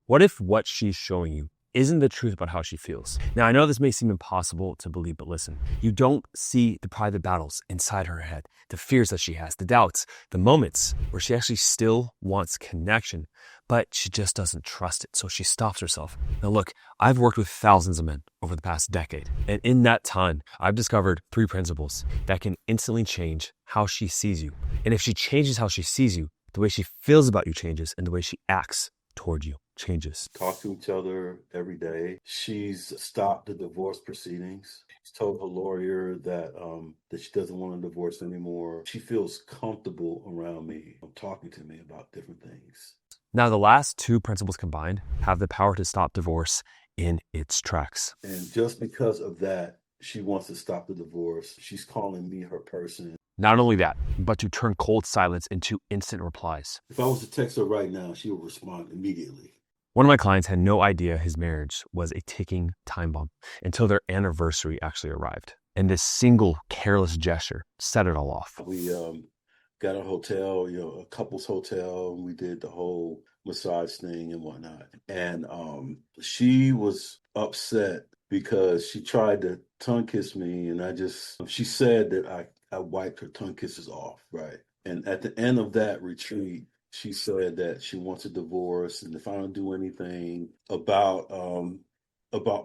What if what she's showing you isn't the truth about how she feels? Now, I know this may seem impossible to believe, but listen, you don't see the private battles inside her head, the fears that she has, the doubts, the moments where she actually still wants connection, but she just doesn't trust it, so she stops herself. Now look, I've worked with thousands of men over the past decade, and in that time, I've discovered 3 principles that can instantly change how she sees you. And if she changes how she sees you, the way she feels about you changes, and the way she acts toward you changes. Talk to each other every day. She's stopped the divorce proceedings. She's told her lawyer that she doesn't want a divorce anymore. She feels comfortable around me, talking to me about different things. Now, the last 2 principles combined have the power to stop divorce in its tracks. And just because of that, she wants to stop the divorce. She's calling me her person. Not only that, but to turn cold silence into instant replies. If I was to text her right now, she would respond immediately. One of my clients had no idea his marriage was a ticking time bomb until their anniversary actually arrived. And this single careless gesture set it all off. We got a hotel, a couple's hotel, and we did the whole massage thing and whatnot. And she was upset because she tried to tongue kiss me, and she said that I wiped her tongue kisses off, right? And at the end of that retreat, she said that she wants a divorce, and if I don't do anything about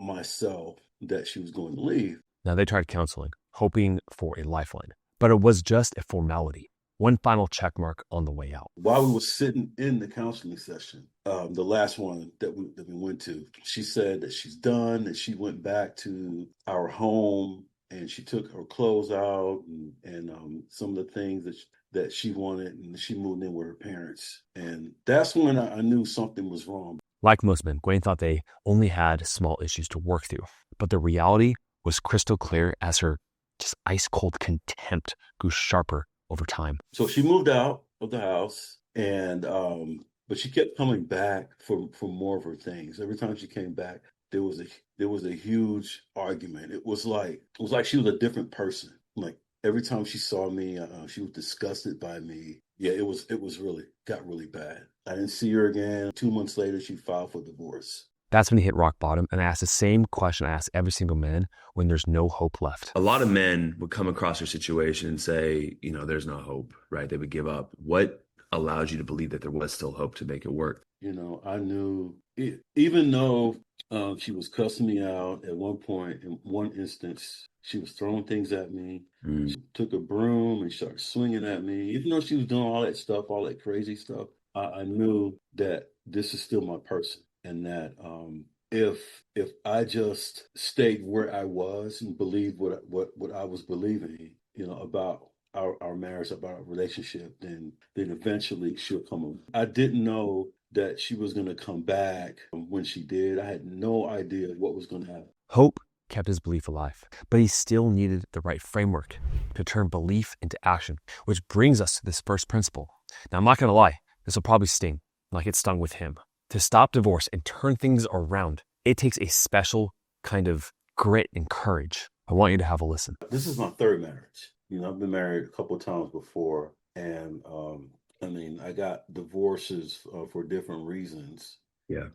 myself, that she was going to leave. Now, they tried counseling, hoping for a lifeline, but it was just a formality. One final check mark on the way out. While we were sitting in the counseling session, the last one that we went to, she said that she's done, that she went back to our home and she took her clothes out and some of the things that she wanted, and she moved in with her parents. And that's when I knew something was wrong. Like most men, Gwen thought they only had small issues to work through, but the reality was crystal clear as her just ice-cold contempt grew sharper over time. So she moved out of the house, and but she kept coming back for more of her things. Every time she came back, there was a huge argument. It was like she was a different person. Like every time she saw me, she was disgusted by me. Yeah, it was got really bad. I didn't see her again. 2 months later, she filed for divorce. That's when he hit rock bottom, and I asked the same question I ask every single man when there's no hope left. A lot of men would come across your situation and say, there's no hope, right? They would give up. What allowed you to believe that there was still hope to make it work? I knew it, even though she was cussing me out at one point. In one instance, she was throwing things at me. She took a broom and started swinging at me. Even though she was doing all that stuff, all that crazy stuff, I knew that this is still my person. And that if I just stayed where I was and believed what I was believing, about our marriage, about our relationship, then eventually she'll come home. I didn't know that she was going to come back. When she did, I had no idea what was going to happen. Hope kept his belief alive, but he still needed the right framework to turn belief into action, which brings us to this first principle. Now, I'm not going to lie, this will probably sting like it stung with him. To stop divorce and turn things around, it takes a special kind of grit and courage. I want you to have a listen. This is my 3rd marriage. I've been married a couple of times before, and I got divorces for different reasons. Yeah.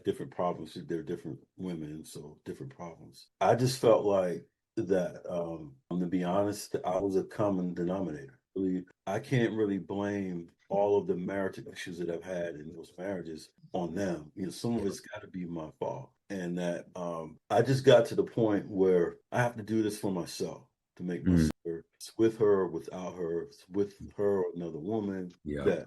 Different problems. They're different women, so different problems. I just felt like that, to be honest, that I was a common denominator. I can't really blame all of the marital issues that I've had in those marriages on them. Some of it's got to be my fault. And that I just got to the point where I have to do this for myself, to make myself, it's with her or without her, it's with her or another woman, that,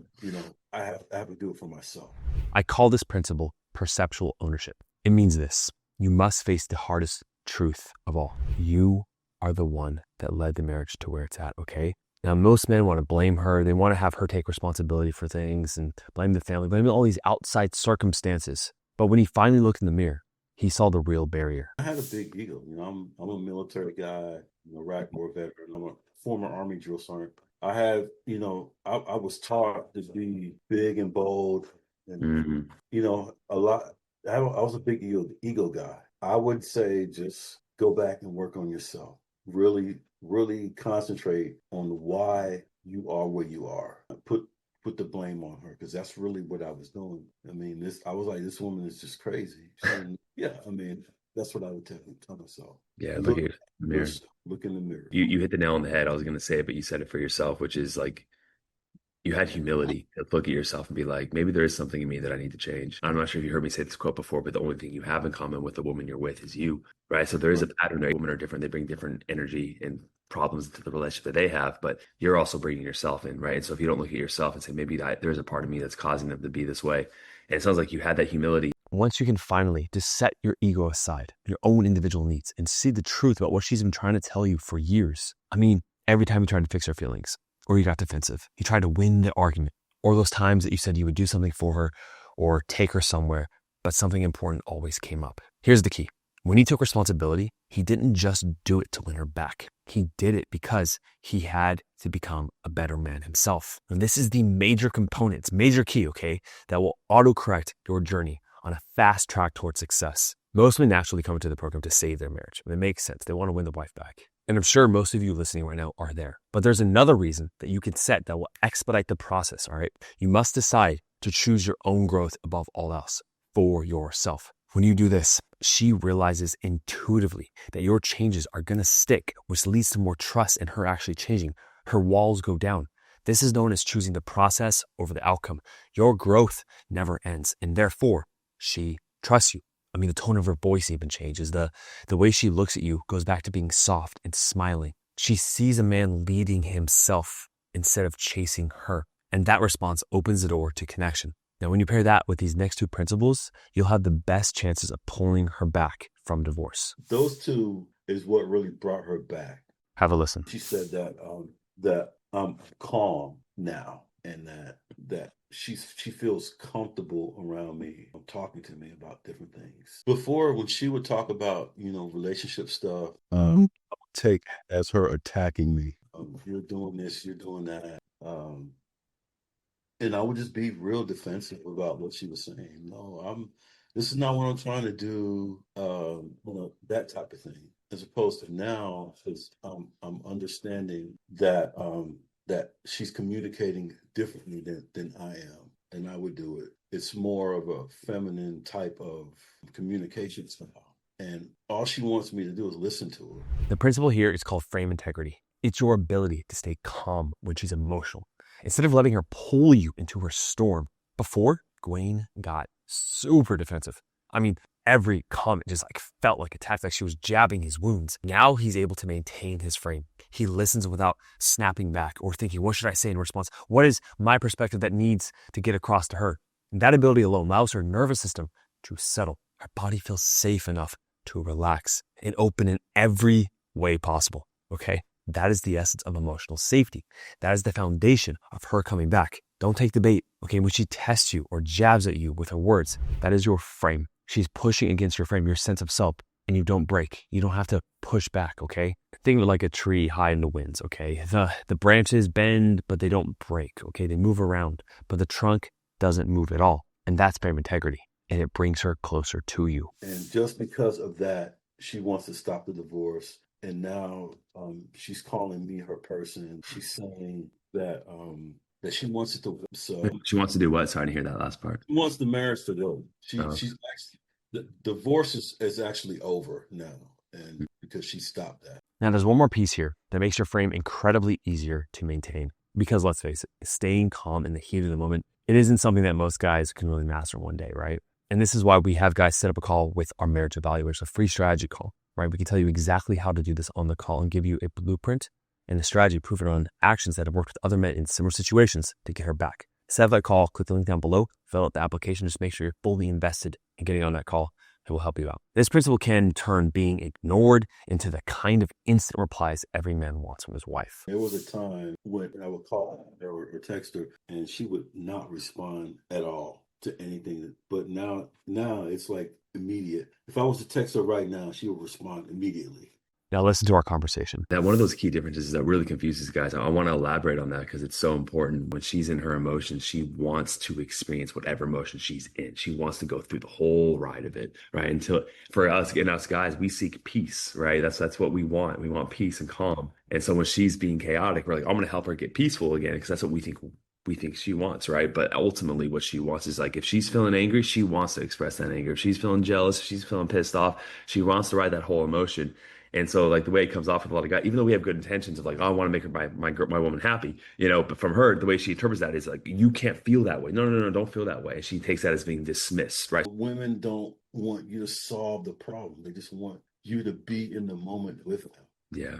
I have to do it for myself. I call this principle perceptual ownership. It means this: you must face the hardest truth of all. You are the one that led the marriage to where it's at, okay? Now, most men want to blame her. They want to have her take responsibility for things and blame the family, blame all these outside circumstances. But when he finally looked in the mirror, he saw the real barrier. I had a big ego. I'm a military guy, Iraq War veteran. I'm a former Army drill sergeant. I have, I was taught to be big and bold, and a lot. I was a big ego guy. I would say just go back and work on yourself. Really concentrate on why you are where you are. Put put the blame on her, because that's really what I was doing. I mean, I was like, this woman is just crazy. Yeah, I mean, that's what I would tell myself. Yeah, look Look, at the mirror. look in the mirror. You hit the nail on the head. I was going to say it, but you said it for yourself, which is like you had humility to look at yourself and be like, maybe there is something in me that I need to change. I'm not sure if you heard me say this quote before, but the only thing you have in common with the woman you're with is you, right? So there is a pattern there. Women are different. They bring different energy and problems to the relationship that they have, but you're also bringing yourself in, right? And so if you don't look at yourself and say, maybe there's a part of me that's causing them to be this way. And it sounds like you had that humility. Once you can finally just set your ego aside, your own individual needs, and see the truth about what she's been trying to tell you for years. I mean, every time you tried to fix her feelings, or you got defensive, you tried to win the argument, or those times that you said you would do something for her or take her somewhere, but something important always came up. Here's the key. When he took responsibility, he didn't just do it to win her back. He did it because he had to become a better man himself. And this is the major component, it's major key, okay, that will autocorrect your journey on a fast track towards success. Most men naturally come into the program to save their marriage. It makes sense. They want to win the wife back. And I'm sure most of you listening right now are there. But there's another reason that you can set that will expedite the process, all right? You must decide to choose your own growth above all else for yourself. When you do this, she realizes intuitively that your changes are going to stick, which leads to more trust in her actually changing. Her walls go down. This is known as choosing the process over the outcome. Your growth never ends, and therefore, she trusts you. I mean, the tone of her voice even changes. The way she looks at you goes back to being soft and smiling. She sees a man leading himself instead of chasing her. And that response opens the door to connection. Now, when you pair that with these next two principles, you'll have the best chances of pulling her back from divorce. Those two is what really brought her back. Have a listen. She said that I'm calm now, and that she feels comfortable around me, talking to me about different things. Before, when she would talk about, relationship stuff, I would take as her attacking me. You're doing this, you're doing that. And I would just be real defensive about what she was saying. No, this is not what I'm trying to do, that type of thing. As opposed to now, because I'm understanding that that she's communicating differently than I am, and I would do it. It's more of a feminine type of communication style. And all she wants me to do is listen to her. The principle here is called frame integrity. It's your ability to stay calm when she's emotional, instead of letting her pull you into her storm. Before, Gwen got super defensive. I mean, every comment just felt like attacks, like she was jabbing his wounds. Now he's able to maintain his frame. He listens without snapping back or thinking, what should I say in response? What is my perspective that needs to get across to her? And that ability alone allows her nervous system to settle. Her body feels safe enough to relax and open in every way possible, okay? That is the essence of emotional safety. That is the foundation of her coming back. Don't take the bait, okay? When she tests you or jabs at you with her words, that is your frame. She's pushing against your frame, your sense of self, and you don't break. You don't have to push back, okay? Think of it like a tree high in the winds, okay? The branches bend, but they don't break, okay? They move around, but the trunk doesn't move at all. And that's frame integrity, and it brings her closer to you. And just because of that, she wants to stop the divorce. And now she's calling me her person. She's saying that that she wants it to. So she wants to do what? Sorry to hear that last part. She wants the marriage to go. She's actually, the divorce is actually over now, and because she stopped that. Now, there's one more piece here that makes your frame incredibly easier to maintain. Because let's face it, staying calm in the heat of the moment, it isn't something that most guys can really master one day, right? And this is why we have guys set up a call with our marriage evaluator, a free strategy call, right? We can tell you exactly how to do this on the call and give you a blueprint and a strategy proven on actions that have worked with other men in similar situations to get her back. Set up that call, click the link down below, fill out the application, just make sure you're fully invested in getting on that call. It will help you out. This principle can turn being ignored into the kind of instant replies every man wants from his wife. There was a time when I would call her or text her, and she would not respond at all to anything. But now it's like immediate. If I was to text her right now, she would respond immediately. Now listen to our conversation. Now, one of those key differences that really confuses guys, I want to elaborate on that because it's so important. When she's in her emotions, she wants to experience whatever emotion she's in. She wants to go through the whole ride of it, right? Until for us guys, we seek peace, right? That's what we want. We want peace and calm. And so when she's being chaotic, we're like, I'm going to help her get peaceful again because that's what we think we think she wants, right? But ultimately what she wants is like, if she's feeling angry, she wants to express that anger. If she's feeling jealous, if she's feeling pissed off, she wants to ride that whole emotion. And so like the way it comes off with a lot of guys, even though we have good intentions of like, oh, I want to make her my woman happy, but from her, the way she interprets that is like, you can't feel that way. No, don't feel that way. And she takes that as being dismissed, right? Women don't want you to solve the problem. They just want you to be in the moment with them. Yeah.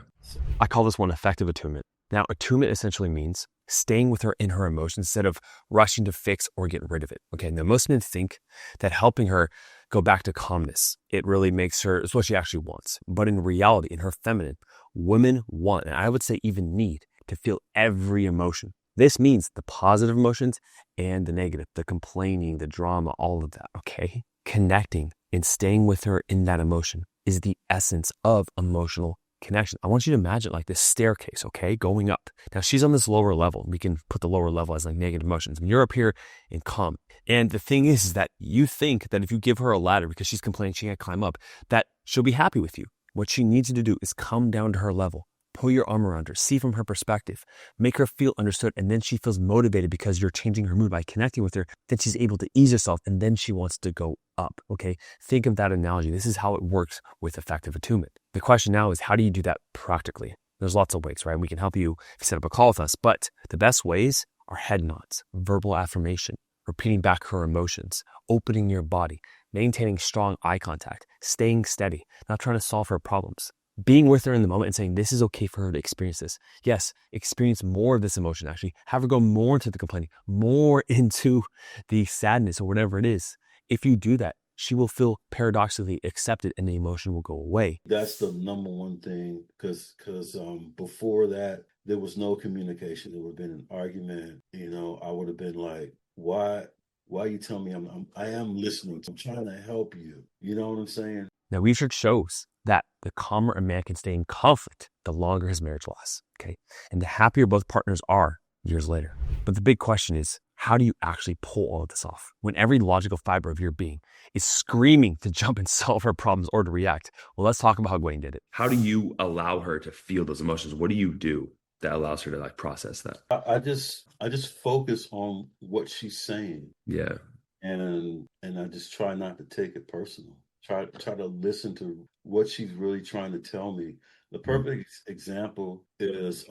I call this one affective attunement. Now, attunement essentially means staying with her in her emotions instead of rushing to fix or get rid of it. Okay, now most men think that helping her go back to calmness, it really makes her, it's what she actually wants. But in reality, in her feminine, women want, and I would say even need, to feel every emotion. This means the positive emotions and the negative, the complaining, the drama, all of that, okay? Connecting and staying with her in that emotion is the essence of emotional connection. I want you to imagine like this staircase, okay, going up. Now she's on this lower level. We can put the lower level as like negative emotions. And you're up here in calm. And the thing is that you think that if you give her a ladder because she's complaining she can't climb up, that she'll be happy with you. What she needs you to do is come down to her level. Pull your arm around her, see from her perspective, make her feel understood, and then she feels motivated because you're changing her mood by connecting with her. Then she's able to ease herself, and then she wants to go up, okay? Think of that analogy. This is how it works with affective attunement. The question now is, how do you do that practically? There's lots of ways, right? We can help you set up a call with us, but the best ways are head nods, verbal affirmation, repeating back her emotions, opening your body, maintaining strong eye contact, staying steady, not trying to solve her problems. Being with her in the moment and saying, this is okay for her to experience this. Yes, experience more of this emotion, actually. Have her go more into the complaining, more into the sadness or whatever it is. If you do that, she will feel paradoxically accepted and the emotion will go away. That's the number one thing, because before that, there was no communication. There would have been an argument. I would have been like, why you tell me I am listening. I'm trying to help you. You know what I'm saying? Now, research shows that the calmer a man can stay in conflict, the longer his marriage lasts, okay? And the happier both partners are years later. But the big question is, how do you actually pull all of this off when every logical fiber of your being is screaming to jump and solve her problems or to react? Well, let's talk about how Gwen did it. How do you allow her to feel those emotions? What do you do that allows her to like process that? I just focus on what she's saying. Yeah. And I just try not to take it personal. Try to listen to what she's really trying to tell me. The perfect example is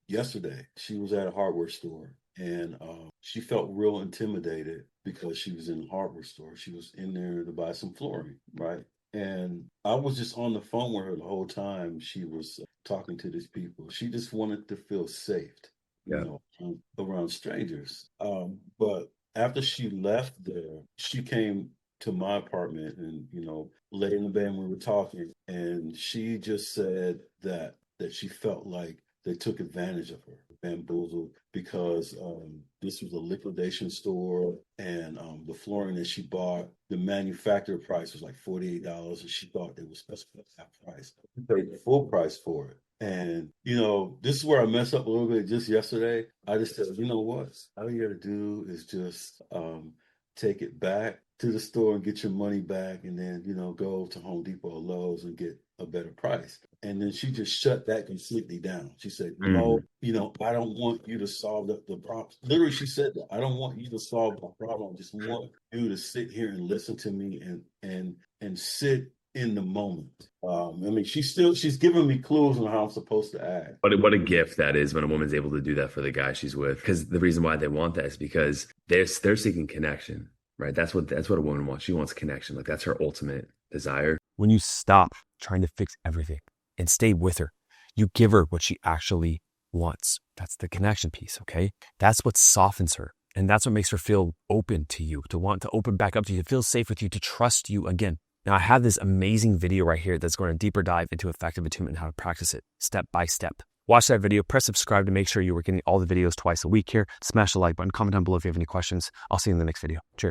yesterday. She was at a hardware store and she felt real intimidated because she was in a hardware store. She was in there to buy some flooring, right? And I was just on the phone with her the whole time she was talking to these people. She just wanted to feel safe, around strangers. But after she left there, she came to my apartment and, lay in the bed and we were talking. And she just said that she felt like they took advantage of her, bamboozled, because this was a liquidation store and the flooring that she bought, the manufacturer price was like $48 and she thought they were specified that price. She paid the full price for it. And, this is where I messed up a little bit just yesterday. I just said, you know what? All you got to do is just take it back to the store and get your money back and then, go to Home Depot or Lowe's and get a better price. And then she just shut that completely down. She said, no, I don't want you to solve the problem. Literally, she said that. I don't want you to solve the problem. I just want you to sit here and listen to me and sit in the moment. She's giving me clues on how I'm supposed to act. What a gift that is when a woman's able to do that for the guy she's with. Because the reason why they want that is because they're seeking connection, right? That's what a woman wants. She wants connection. Like that's her ultimate desire. When you stop trying to fix everything and stay with her, you give her what she actually wants. That's the connection piece, okay? That's what softens her. And that's what makes her feel open to you, to want to open back up to you, to feel safe with you, to trust you again. Now, I have this amazing video right here that's going to deeper dive into affective attunement and how to practice it step by step. Watch that video, press subscribe to make sure you are getting all the videos twice a week here. Smash the like button, comment down below if you have any questions. I'll see you in the next video. Cheers.